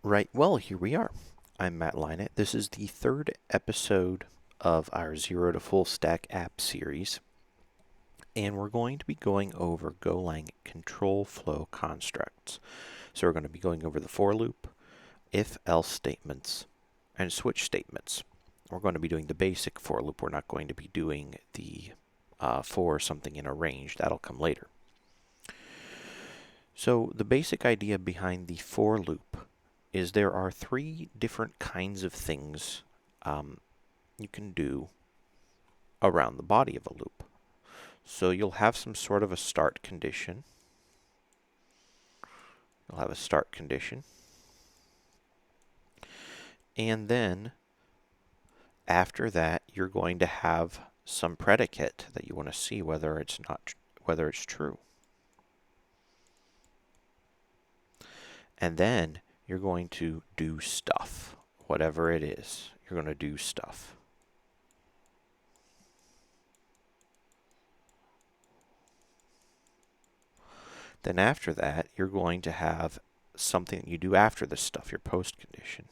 Right, well, here we are. I'm Matt Leinett. This is the third episode of our Zero to Full Stack app series, and we're going to be going over Golang control flow constructs. So we're going to be going over the for loop, if-else statements, and switch statements. We're going to be doing the basic for loop. We're not going to be doing the for something in a range. That'll come later. So the basic idea behind the for loop is there are three different kinds of things you can do around the body of a loop. So you'll have some sort of a start condition. You'll have a start condition. And then after that, you're going to have some predicate that you want to see whether it's true. And then you're going to do stuff. Whatever it is, you're going to do stuff. Then after that, you're going to have something that you do after this stuff, your post condition.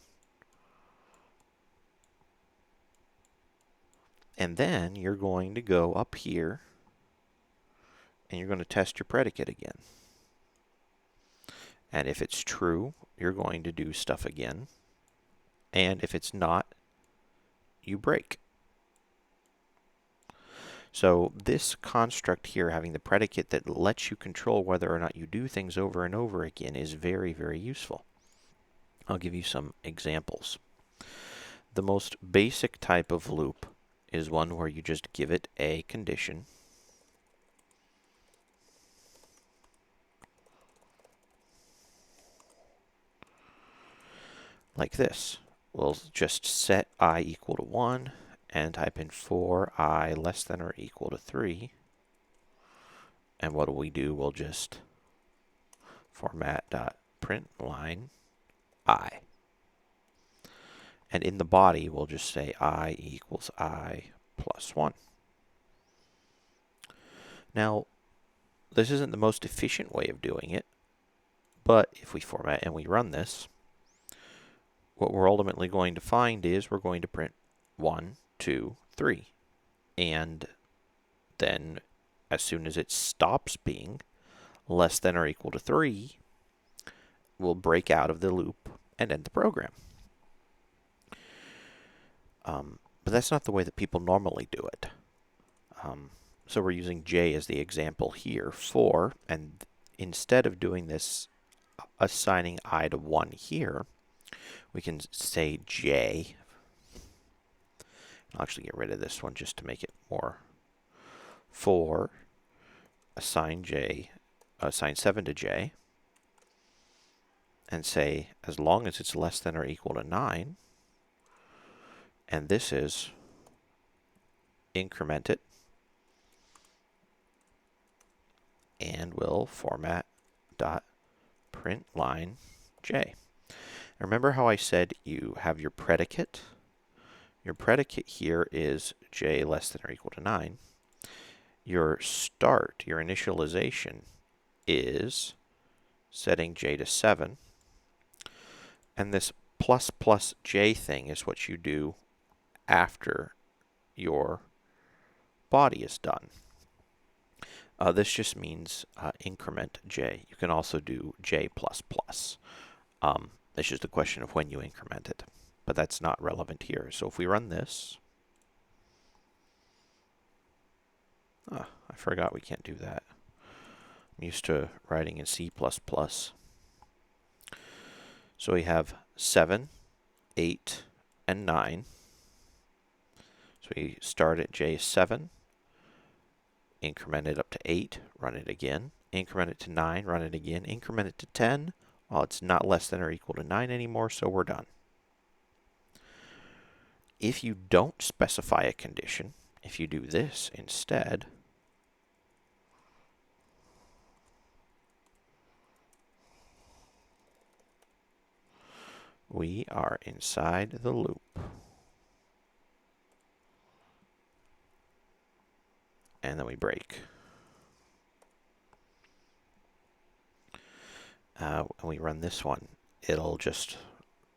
And then you're going to go up here and you're going to test your predicate again. And if it's true, you're going to do stuff again. And if it's not, you break. So this construct here, having the predicate that lets you control whether or not you do things over and over again, is very, very useful. I'll give you some examples. The most basic type of loop is one where you just give it a condition. Like this. We'll just set I equal to 1 and type in for I less than or equal to 3. And what do we do? We'll just format.println I. And in the body, we'll just say I equals I plus 1. Now, this isn't the most efficient way of doing it, but if we format and we run this, what we're ultimately going to find is we're going to print 1, 2, 3. And then as soon as it stops being less than or equal to 3, we'll break out of the loop and end the program. But that's not the way that people normally do it. So we're using J as the example here for, and instead of doing this, assigning I to 1 here, we can say J. I'll actually get rid of this one just to make it more. For assign 7 to J, and say as long as it's less than or equal to 9, and this is increment it, and we'll format dot print line J. Remember how I said you have your predicate? Your predicate here is J less than or equal to 9. Your start, your initialization, is setting J to 7. And this plus plus J thing is what you do after your body is done. This just means increment J. You can also do J++. It's just a question of when you increment it. But that's not relevant here. So if we run this, I forgot we can't do that. I'm used to writing in C++. So we have 7, 8, and 9. So we start at J7, increment it up to 8, run it again, increment it to 9, run it again, increment it to 10. Well, it's not less than or equal to 9 anymore, so we're done. If you don't specify a condition, if you do this instead, we are inside the loop. And then we break. And we run this one. It'll just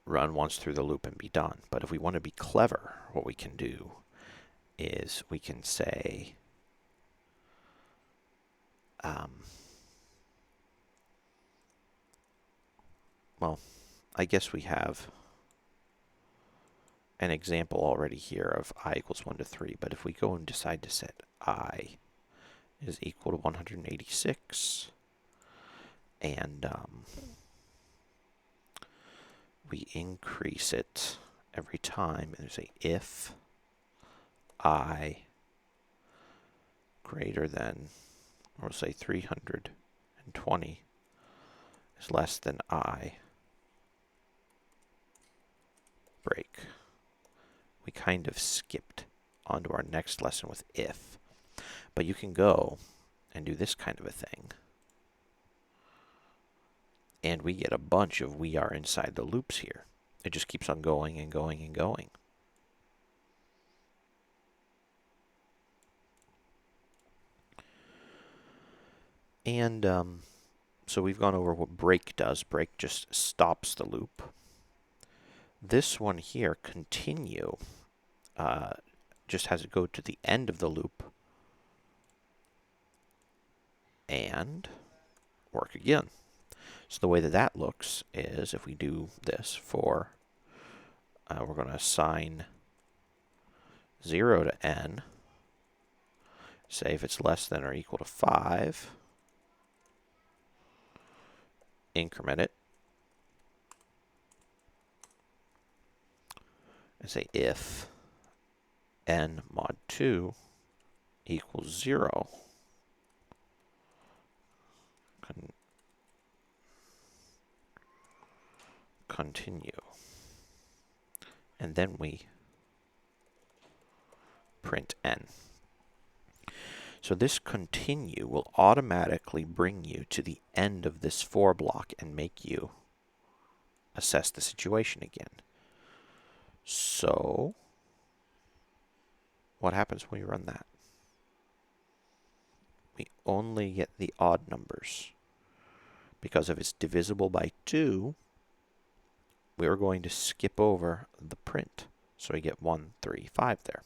run once through the loop and be done. But if we want to be clever, what we can do is we can say well, I guess we have an example already here of I equals 1 to 3, but if we go and decide to set I is equal to 186, and we increase it every time, and there's a if I greater than, or we'll say 320 is less than I, break. We kind of skipped onto our next lesson with if. But you can go and do this kind of a thing, and we get a bunch of we are inside the loops here. It just keeps on going and going and going. And so we've gone over what break does. Break just stops the loop. This one here, continue, just has it go to the end of the loop and work again. So the way that that looks is if we do this for, we're going to assign 0 to n, say if it's less than or equal to 5, increment it, and say if n mod 2 equals 0, continue. And then we print n. So this continue will automatically bring you to the end of this for block and make you assess the situation again. So what happens when we run that? We only get the odd numbers, because if it's divisible by 2, we are going to skip over the print. So we get 1, 3, 5 there.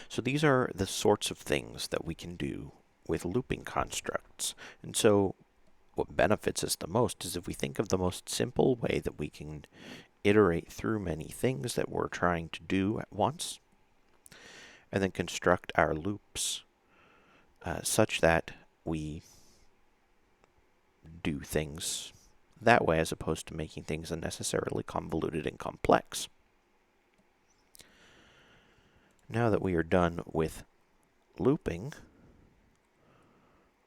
So these are the sorts of things that we can do with looping constructs. And so what benefits us the most is if we think of the most simple way that we can iterate through many things that we're trying to do at once, and then construct our loops such that we do things that way as opposed to making things unnecessarily convoluted and complex. Now that we are done with looping,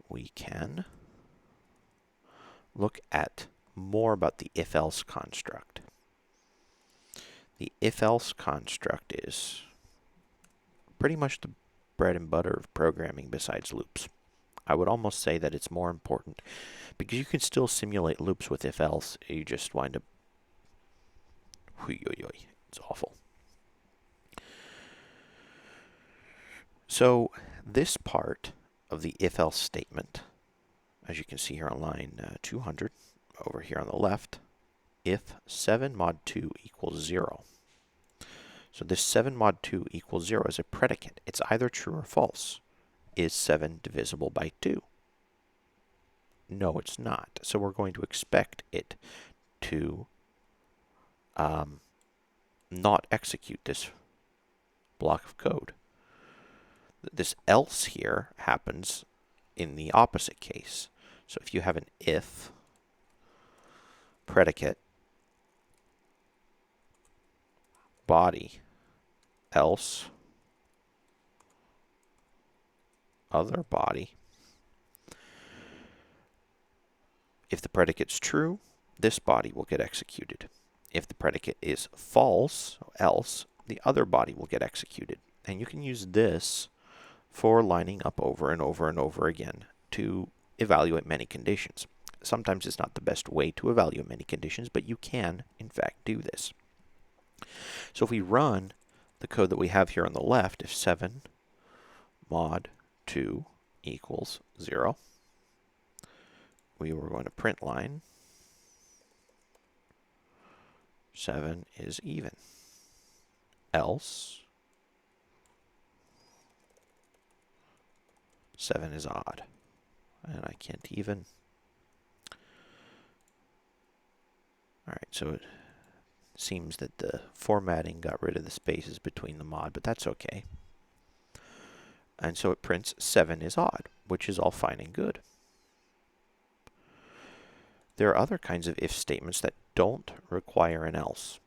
we can look at more about the if-else construct. The if-else construct is pretty much the bread and butter of programming besides loops. I would almost say that it's more important because you can still simulate loops with if-else. You just wind up, it's awful. So this part of the if-else statement, as you can see here on line 200, over here on the left, if 7 mod 2 equals 0. So this 7 mod 2 equals 0 is a predicate. It's either true or false. Is 7 divisible by 2? No, it's not. So we're going to expect it to not execute this block of code. This else here happens in the opposite case. So if you have an if predicate body else other body, if the predicate's true, this body will get executed. If the predicate is false, else, the other body will get executed. And you can use this for lining up over and over and over again to evaluate many conditions. Sometimes it's not the best way to evaluate many conditions, but you can, in fact, do this. So if we run the code that we have here on the left, if 7 mod 2 equals 0, we were going to print line 7 is even. Else 7 is odd. And I can't even. Alright, so it seems that the formatting got rid of the spaces between the mod, but that's okay. And so it prints 7 is odd, which is all fine and good. There are other kinds of if statements that don't require an else.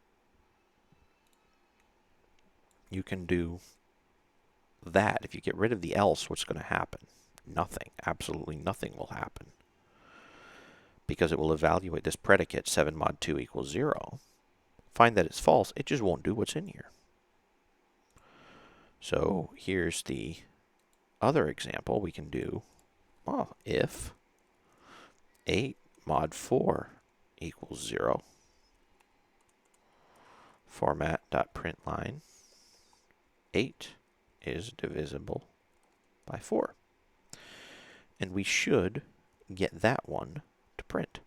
You can do that. If you get rid of the else, what's going to happen? Nothing. Absolutely nothing will happen. Because it will evaluate this predicate, 7 mod 2 equals 0. Find that it's false, it just won't do what's in here. So here's the other example we can do. Well, if 8 mod 4 equals 0, format.println 8 is divisible by 4. And we should get that one to print.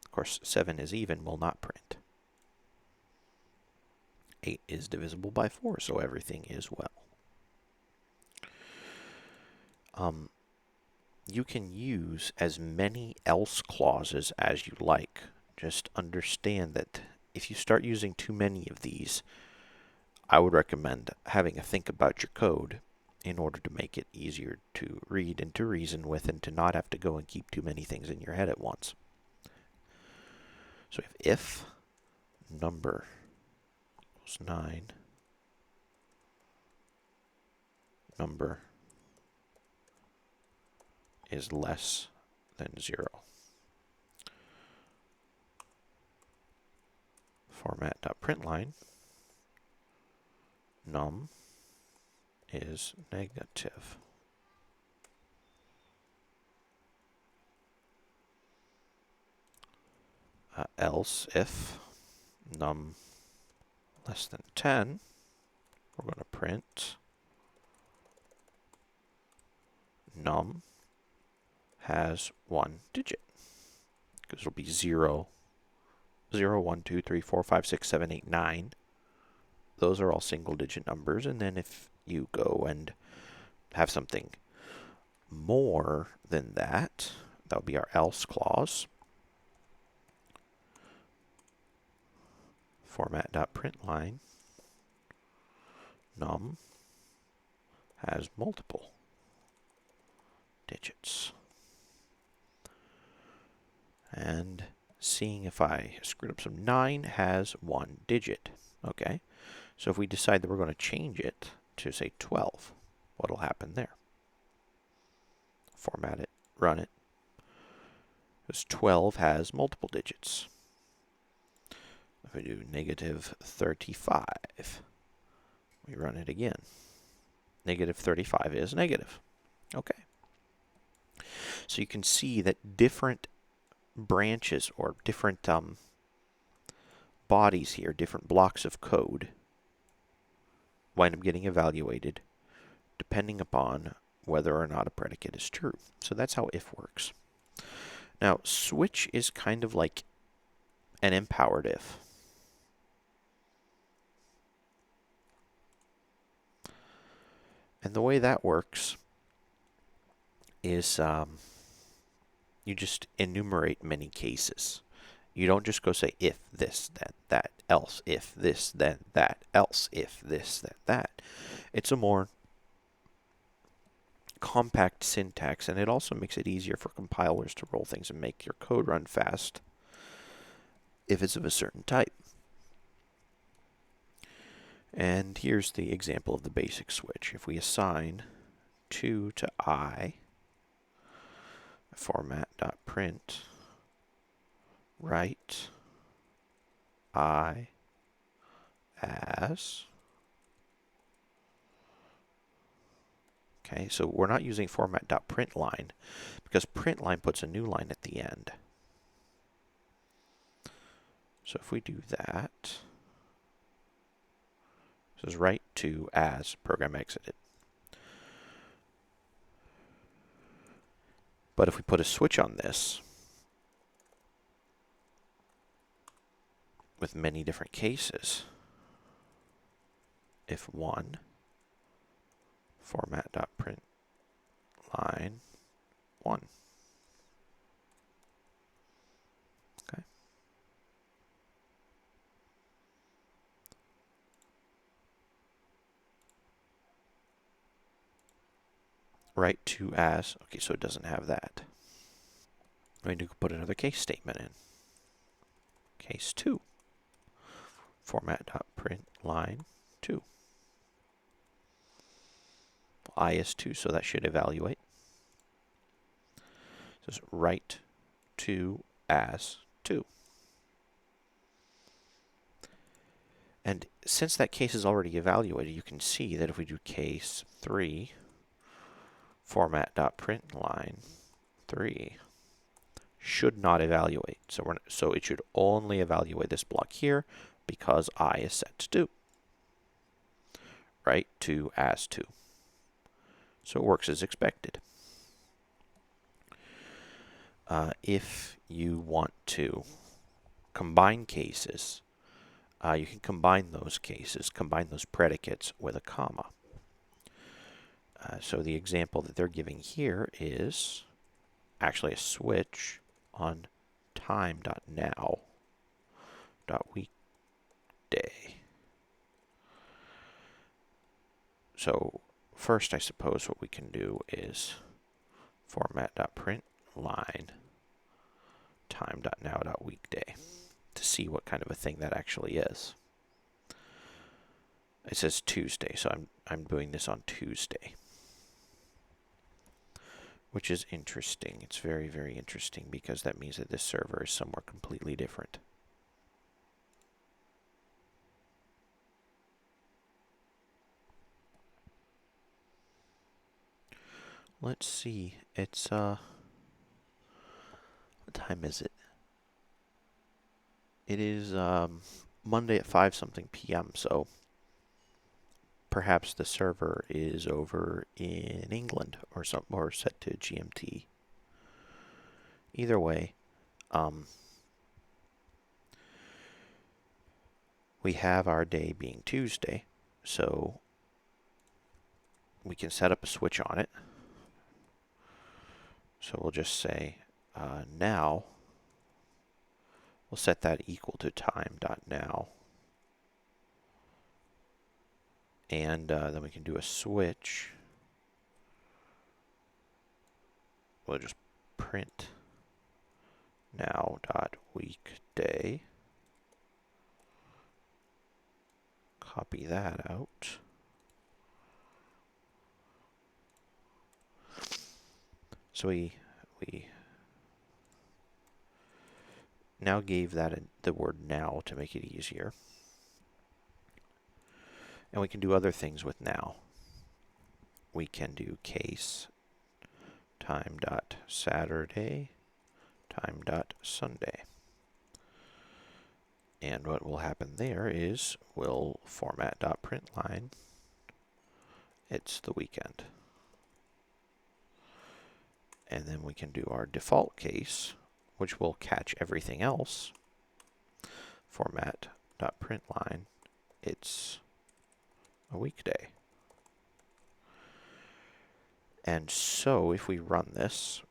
Of course, 7 is even will not print. 8 is divisible by 4, so everything is well. You can use as many else clauses as you like. Just understand that if you start using too many of these, I would recommend having a think about your code in order to make it easier to read and to reason with and to not have to go and keep too many things in your head at once. So if number equals 9, number is less than 0. Format.println num is negative. Else if num less than 10, we're going to print num has 1 digit. Because it'll be 0, 0, 1, 2, 3, 4, 5, 6, 7, 8, 9. Those are all single digit numbers. And then if you go and have something more than that, that would be our else clause. Format.println num has multiple digits. And seeing if I screwed up some, 9 has 1 digit. Okay, so if we decide that we're going to change it to, say, 12, what'll happen there? Format it, run it. Because 12 has multiple digits. If we do negative 35, we run it again. Negative 35 is negative. Okay. So you can see that different branches or different bodies here, different blocks of code, wind up getting evaluated depending upon whether or not a predicate is true. So that's how if works. Now, switch is kind of like an empowered if. And the way that works is you just enumerate many cases. You don't just go say if this, then that, else if this, then that, else if this, then that. It's a more compact syntax, and it also makes it easier for compilers to roll things and make your code run fast if it's of a certain type. And here's the example of the basic switch. If we assign 2 to I, format.print write I as. Okay, so we're not using format.println because println puts a new line at the end. So if we do that, this is write to as program exited. But if we put a switch on this, with many different cases. If one format.print line 1. Okay. Write to as, okay, so it doesn't have that. We need to put another case statement in. Case 2. Format.print line 2. I is 2, so that should evaluate. Just write to as 2. And since that case is already evaluated, you can see that if we do case 3, format.print line 3 should not evaluate. So it should only evaluate this block here because I is set to 2. Right? To as 2. So it works as expected. If you want to combine cases, you can combine those cases, combine those predicates with a comma. So the example that they're giving here is actually a switch on time.now.weekday. So first, I suppose what we can do is format.print line time.now.weekday to see what kind of a thing that actually is. It says Tuesday, so I'm doing this on Tuesday, which is interesting. It's very, very interesting because that means that this server is somewhere completely different. Let's see. It's what time is it? It is Monday at 5 something p.m. So perhaps the server is over in England or set to GMT. Either way, we have our day being Tuesday, so we can set up a switch on it. So we'll just say now. We'll set that equal to time.now. And then we can do a switch. We'll just print now.weekday. Copy that out. So we now gave that the word now to make it easier. And we can do other things with now. We can do case time.saturday, time.sunday. And what will happen there is we'll format.print line. It's the weekend. And then we can do our default case, which will catch everything else. Format.print line. It's a weekday. And so if we run this,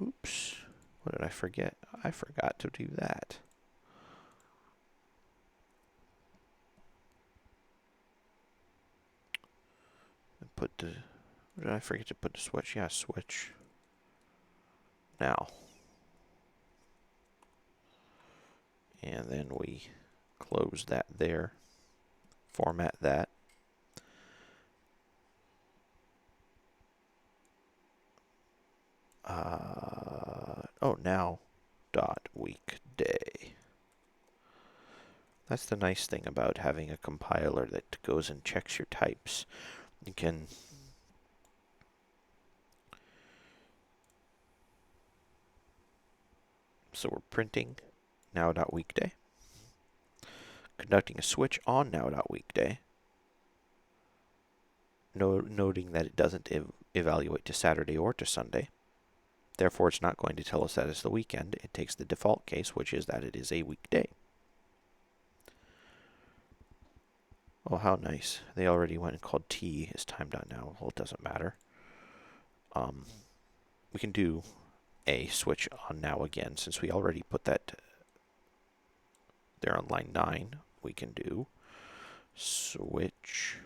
oops, what did I forget? I forgot to do that. What did I forget to put the switch? Yeah, switch. Now. And then we close that there. Format that. Now dot weekday. That's the nice thing about having a compiler that goes and checks your types. You can so we're printing now.weekday, conducting a switch on now.weekday, noting that it doesn't evaluate to Saturday or to Sunday. Therefore, it's not going to tell us that it's the weekend. It takes the default case, which is that it is a weekday. Oh, how nice. They already went and called T is time.now. Well, it doesn't matter. We can do a switch on now again. Since we already put that there on line 9, we can do switch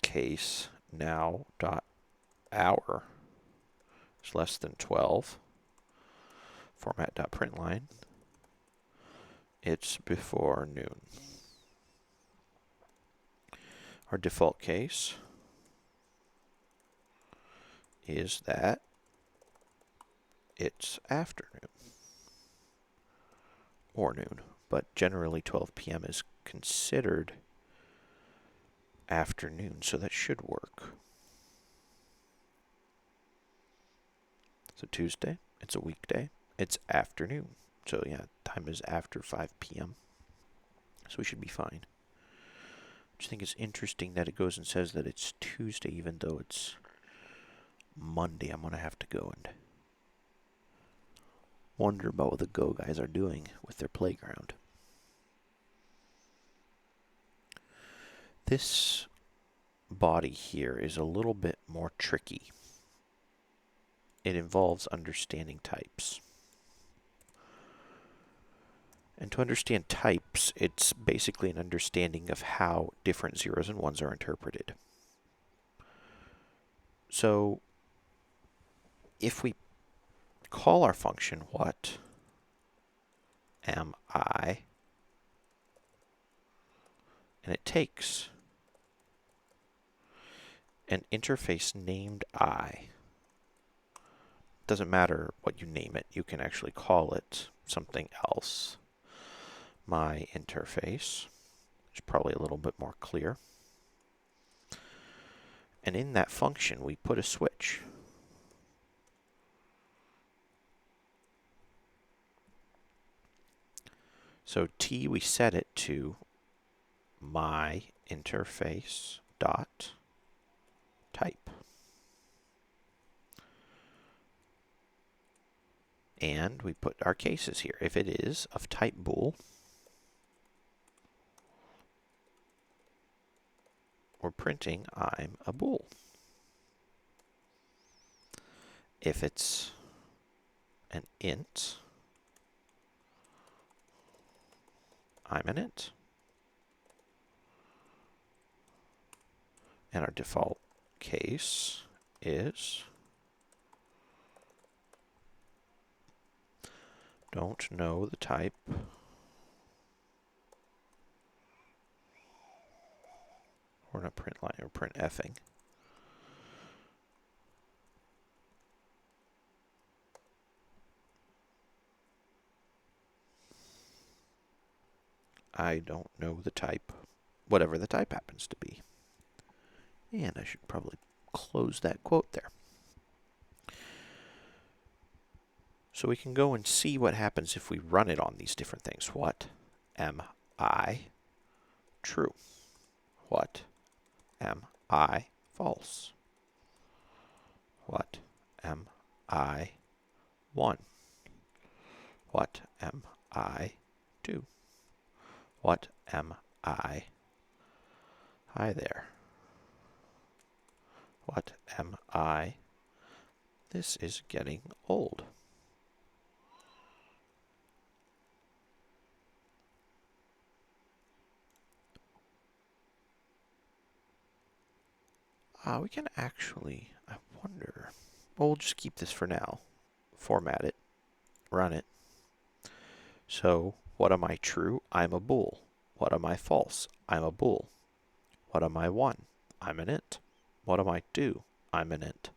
case now dot hour is less than 12. Format dot println. It's before noon. Our default case is that it's afternoon or noon, but generally 12 p.m. is considered afternoon, so that should work. So Tuesday, it's a weekday, it's afternoon. So yeah, time is after 5 p.m. So we should be fine. I just think it's interesting that it goes and says that it's Tuesday even though it's Monday. I'm going to have to go and wonder about what the Go guys are doing with their playground. This body here is a little bit more tricky. It involves understanding types. And to understand types, it's basically an understanding of how different zeros and ones are interpreted. So if we call our function what am I, and it takes an interface named I. Doesn't matter what you name it, you can actually call it something else. My interface is probably a little bit more clear. And in that function, we put a switch. So T, we set it to my interface dot type. And we put our cases here. If it is of type bool, we're printing I'm a bool. If it's an int, I'm an int. And our default case is don't know the type or not print line or print effing. I don't know the type, whatever the type happens to be. And I should probably close that quote there. So we can go and see what happens if we run it on these different things. What am I? True. What am I? False. What am I? 1. What am I? 2. What am I? Hi there. What am I? This is getting old. We can actually, I wonder, well, we'll just keep this for now. Format it, run it. So, what am I true? I'm a bool. What am I false? I'm a bool. What am I 1? I'm an int. What am I 2? I'm an int.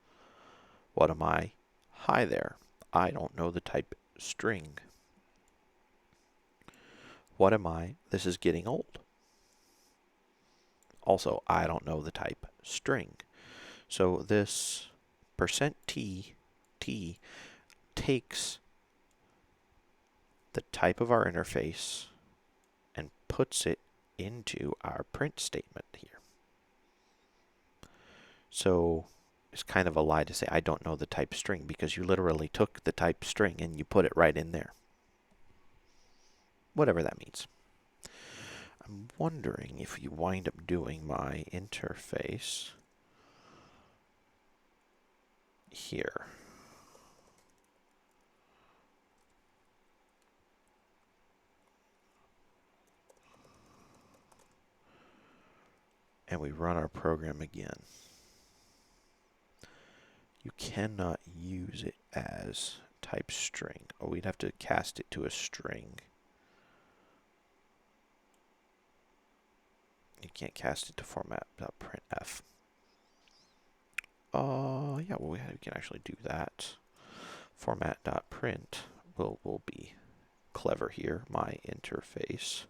What am I? Hi there. I don't know the type string. What am I? This is getting old. Also, I don't know the type string. So this %t takes the type of our interface and puts it into our print statement here. So is kind of a lie to say I don't know the type string, because you literally took the type string and you put it right in there. Whatever that means. I'm wondering if you wind up doing my interface here. And we run our program again. You cannot use it as type string. Oh, we'd have to cast it to a string. You can't cast it to format.printf. Yeah, well, we can actually do that. Format.print will be clever here. My interface.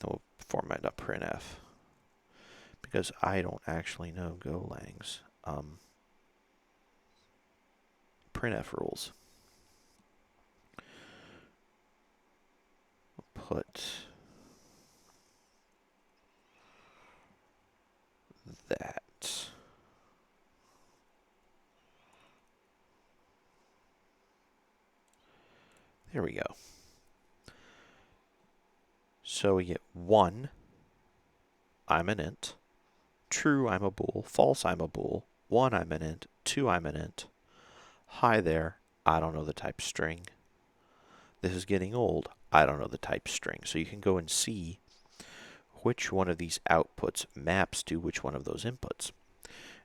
No, format.printf. Because I don't actually know Golang's printf rules. We'll put that. There we go. So we get 1, I'm an int. True, I'm a bool. False, I'm a bool. 1, I'm an int. 2, I'm an int. Hi there, I don't know the type string. This is getting old, I don't know the type string. So you can go and see which one of these outputs maps to which one of those inputs.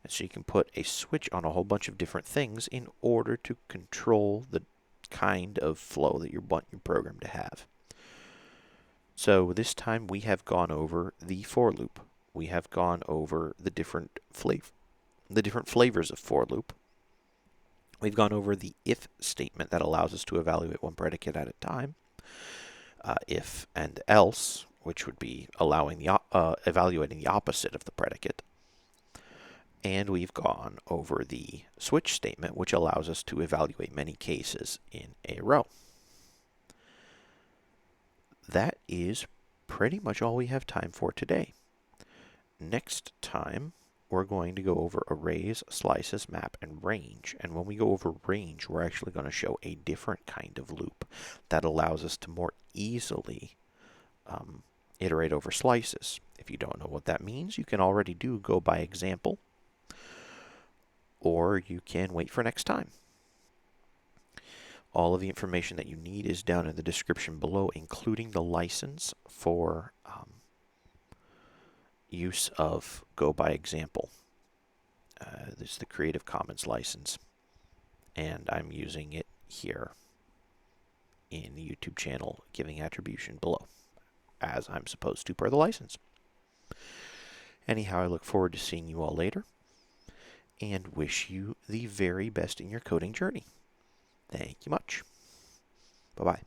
And so you can put a switch on a whole bunch of different things in order to control the kind of flow that you want your program to have. So this time we have gone over the for loop. We have gone over the different flavors of for loop. We've gone over the if statement that allows us to evaluate one predicate at a time. If and else, which would be allowing the evaluating the opposite of the predicate. And we've gone over the switch statement, which allows us to evaluate many cases in a row. That is pretty much all we have time for today. Next time, we're going to go over arrays, slices, map, and range. And when we go over range, we're actually going to show a different kind of loop that allows us to more easily iterate over slices. If you don't know what that means, you can already go by example, or you can wait for next time. All of the information that you need is down in the description below, including the license for use of Go by Example. This is the Creative Commons license, and I'm using it here in the YouTube channel, giving attribution below, as I'm supposed to per the license. Anyhow, I look forward to seeing you all later, and wish you the very best in your coding journey. Thank you much. Bye-bye.